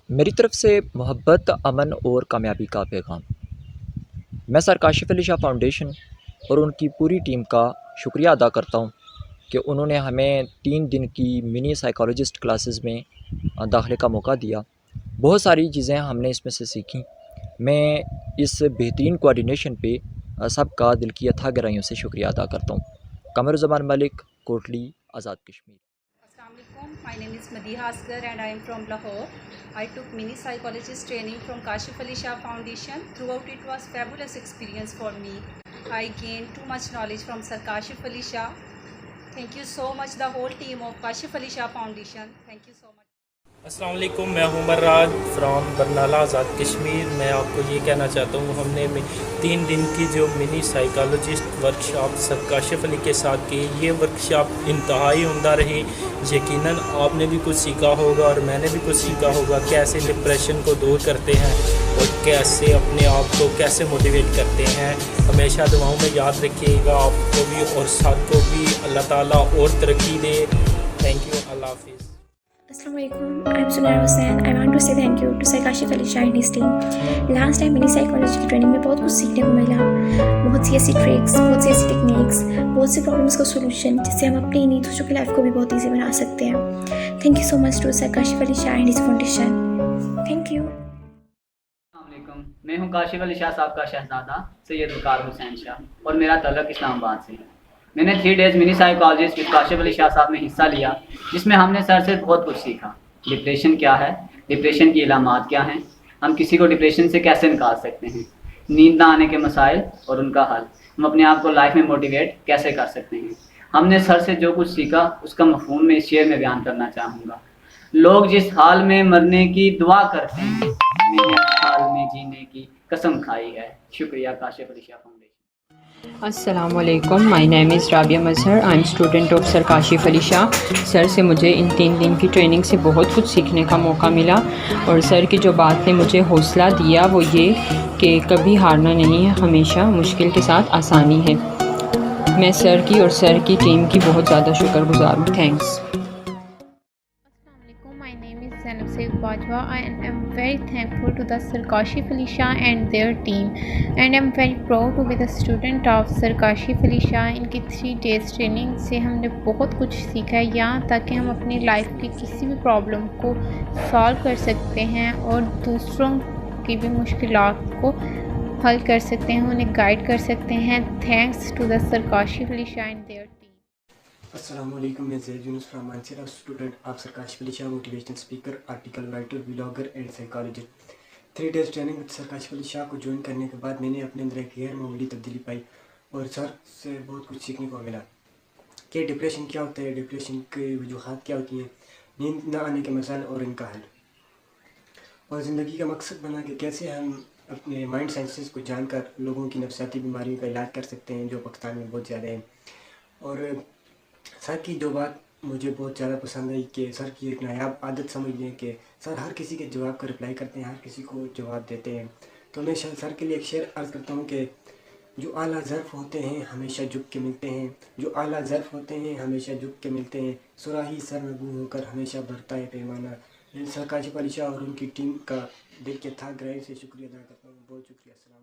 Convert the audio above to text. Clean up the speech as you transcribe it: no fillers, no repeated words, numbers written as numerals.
میری طرف سے محبت، امن اور کامیابی کا پیغام۔ میں سر کاشف علی شاہ فاؤنڈیشن اور ان کی پوری ٹیم کا شکریہ ادا کرتا ہوں کہ انہوں نے ہمیں 3 دن کی منی سائیکالوجسٹ کلاسز میں داخلے کا موقع دیا۔ بہت ساری چیزیں ہم نے اس میں سے سیکھیں۔ میں اس بہترین کوآرڈینیشن پہ سب کا دل کی اتھا گہرائیوں سے شکریہ ادا کرتا ہوں۔ قمر الزمان ملک، Kotli, Azad Kashmir. Assalamu alaikum. My name is Madiha Asghar and I am from Lahore. I took mini psychologist training from Kashif Ali Shah Foundation. Throughout it was fabulous experience for me. I gained too much knowledge from Sir Kashif Ali Shah. Thank you so much the whole team of Kashif Ali Shah Foundation. Thank you so much. السلام علیکم، میں ہوں مراج from Barnala Azad Kashmir. میں آپ کو یہ کہنا چاہتا ہوں، ہم نے 3 دن کی جو منی سائیکالوجسٹ ورکشاپ سر کاشف علی کے ساتھ کی، یہ ورکشاپ انتہائی عمدہ رہی۔ یقیناً آپ نے بھی کچھ سیکھا ہوگا اور میں نے بھی کچھ سیکھا ہوگا، کیسے ڈپریشن کو دور کرتے ہیں اور کیسے اپنے آپ کو کیسے موٹیویٹ کرتے ہیں۔ ہمیشہ دعاؤں میں یاد رکھیے گا، آپ کو بھی اور ساتھ کو بھی اللہ تعالیٰ اور ترقی دے۔ تھینک یو، اللہ حافظ۔ Assalamu alaikum. I'm Sunaira Hussain. I want to say thank you to Sir Kashif Ali Shah and his team. Last time mini psychology کی ٹریننگ میں بہت کچھ سیکھنے کو ملا، بہت سی ایسی ٹرکس، بہت سی ایسی ٹیکنیکس، بہت سی پرابلمس کا سولوشن جس سے ہم اپنی نہیں دوسروں کی لائف کو بھی بہت ایزی بنا سکتے ہیں۔ Thank you so much to sir Kashif Ali Shah and his foundation. Thank you. السلام علیکم، میں ہوں کاشف علی شاہ صاحب کا شہزادہ سید وقار حسین شاہ اور میرا تعلق اسلام آباد سے ہے۔ میں نے 3 days mini psychologist with Kashif Ali Shah صاحب میں حصہ لیا، جس میں ہم نے سر سے بہت کچھ سیکھا۔ ڈپریشن کیا ہے، ڈپریشن کی علامات کیا ہیں، ہم کسی کو ڈپریشن سے کیسے نکال سکتے ہیں، نیند نہ آنے کے مسائل اور ان کا حل، ہم اپنے آپ کو لائف میں موٹیویٹ کیسے کر سکتے ہیں۔ ہم نے سر سے جو کچھ سیکھا اس کا مفہوم میں اس شعر میں بیان کرنا چاہوں گا۔ لوگ جس حال میں مرنے کی دعا کرتے ہیں، میں نے اس حال میں جینے کی قسم کھائی ہے۔ شکریہ کاشف علی شاہ فاؤنڈیشن۔ السلام علیکم، مائی نیم از رابعہ مظہر، I am student of sir Kashif Ali شاہ۔ سر سے مجھے ان 3 دن کی ٹریننگ سے بہت کچھ سیکھنے کا موقع ملا، اور سر کی جو بات نے مجھے حوصلہ دیا وہ یہ کہ کبھی ہارنا نہیں ہے، ہمیشہ مشکل کے ساتھ آسانی ہے۔ میں سر کی اور سر کی ٹیم کی بہت زیادہ شکر گزار ہوں۔ Thanks. Assalamu alaikum. My name is Zainab Saif Bajwa. I am very thankful to the Sir Kashif Ali Shah and their team, and I am very proud to be the student of Sir Kashif Ali Shah. ان کی 3 days training سے ہم نے بہت کچھ سیکھا ہے، یہاں تک کہ ہم اپنی لائف کی کسی بھی پرابلم کو سالو کر سکتے ہیں اور دوسروں کی بھی مشکلات کو حل کر سکتے ہیں، انہیں گائیڈ کر سکتے ہیں۔ Thanks to the Sir Kashif Ali Shah and their team. السلام علیکم، میں Zaid Younis from Mansehra, student of sir Kashif Ali Shah, motivational speaker, article writer, vlogger and psychologist. 3 days training with sir Kashif Ali Shah کو جوائن کرنے کے بعد میں نے اپنے اندر ایک غیر معمولی تبدیلی پائی اور سر سے بہت کچھ سیکھنے کو ملا کہ ڈپریشن کیا ہوتا ہے، ڈپریشن کی وجوہات کیا ہوتی ہیں، نیند نہ آنے کے مسائل اور ان کا حل، اور زندگی کا مقصد بنا کہ کیسے ہم اپنے مائنڈ سائنسز کو جان کر لوگوں کی نفسیاتی بیماریوں کا علاج کر سکتے ہیں جو پاکستان میں بہت زیادہ ہیں۔ اور سر کی جو بات مجھے بہت زیادہ پسند آئی کہ سر کی ایک نایاب عادت سمجھ لیں کہ سر ہر کسی کے جواب کا رپلائی کرتے ہیں، ہر کسی کو جواب دیتے ہیں۔ تو میں سر کے لیے ایک شعر عرض کرتا ہوں کہ جو اعلیٰ ظرف ہوتے ہیں ہمیشہ جھک کے ملتے ہیں، جو اعلیٰ ظرف ہوتے ہیں ہمیشہ جھک کے ملتے ہیں، صراحی سر نگو ہو کر ہمیشہ بڑھتا ہے پیمانہ۔ سر کاشف علی شاہ اور ان کی ٹیم کا دل کے تھا گہرائی سے شکریہ ادا کرتا ہوں۔ بہت شکریہ۔ السلام